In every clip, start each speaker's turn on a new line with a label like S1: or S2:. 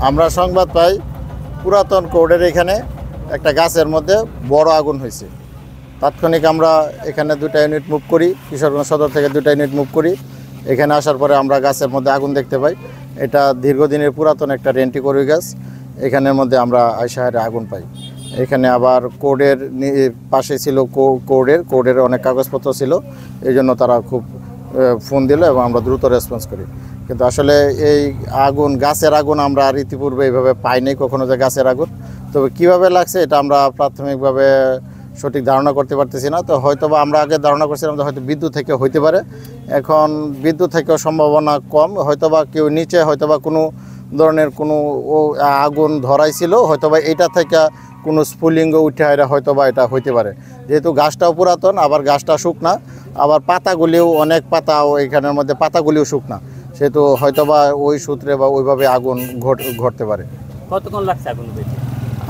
S1: আমরা সংবাদ পাই পুরাতন কোর্টের এখানে একটা গাছের মধ্যে বড় আগুন হয়েছে। তাৎক্ষণিক আমরা এখানে 2টা ইউনিট মুভ করি, কিশোরগঞ্জ সদর থেকে 2টা ইউনিট মুভ করি। এখানে আসার পরে আমরা গাছের মধ্যে আগুন দেখতে পাই। এটা দীর্ঘদিনের পুরাতন একটা রেন্টিকোরি গাছ। এখানের মধ্যে আমরা আইসাহারে আগুন পাই। এখানে আবার কোর্টের পাশে ছিল কোর্টের অনেক কাগজপত্র ছিল, এই জন্য তারা খুব ফোন দিল এবং আমরা দ্রুত রেসপন্স করি। কিন্তু আসলে এই আগুন, গাছের আগুন আমরা আর ইতিপূর্বে এইভাবে পাইনি কখনো, যে গাছের আগুন। তবে কীভাবে লাগছে এটা আমরা প্রাথমিকভাবে সঠিক ধারণা করতে পারতেছি না। তো হয়তো বা আমরা আগে ধারণা করছিলাম যে হয়তো বিদ্যুৎ থেকে হইতে পারে, এখন বিদ্যুৎ থেকেও সম্ভাবনা কম। হয়তো বা কেউ নিচে হয়তো বা কোনো ধরনের কোনো আগুন ধরাইছিল, হয়তো বা এইটা থেকে কোনো স্ফুলিঙ্গ উঠে এরা হয়তো বা এটা হইতে পারে। যেহেতু গাছটাও পুরাতন, আবার গাছটা শুকনা, আবার পাতাগুলিও অনেক পাতাও এখানের মধ্যে পাতাগুলিও শুকনা, সেহেতু হয়তো বা ওই সূত্রে বা ওইভাবে আগুন ঘটতে পারে।
S2: কতক্ষণ লাগছে আগুন?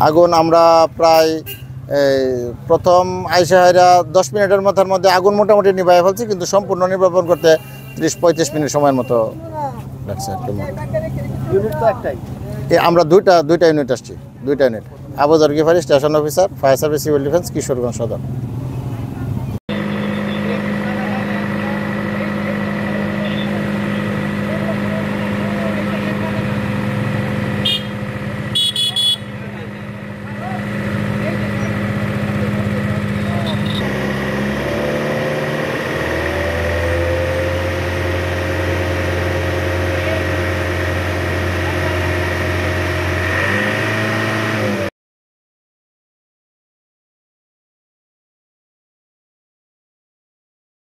S1: আগুন আমরা প্রায় প্রথম আইসাহারা 10 মিনিটের মধ্যে আগুন মোটামুটি নিভাই ফেলছি, কিন্তু সম্পূর্ণ নির্বাপন করতে 30-35 মিনিট সময়ের মতো লাগছে আর কি। আমরা দুইটা ইউনিট আসছি, 2টা unit. Abu Zar Ghifari, station officer, fire service, civil defence, Kishoreganj সদর।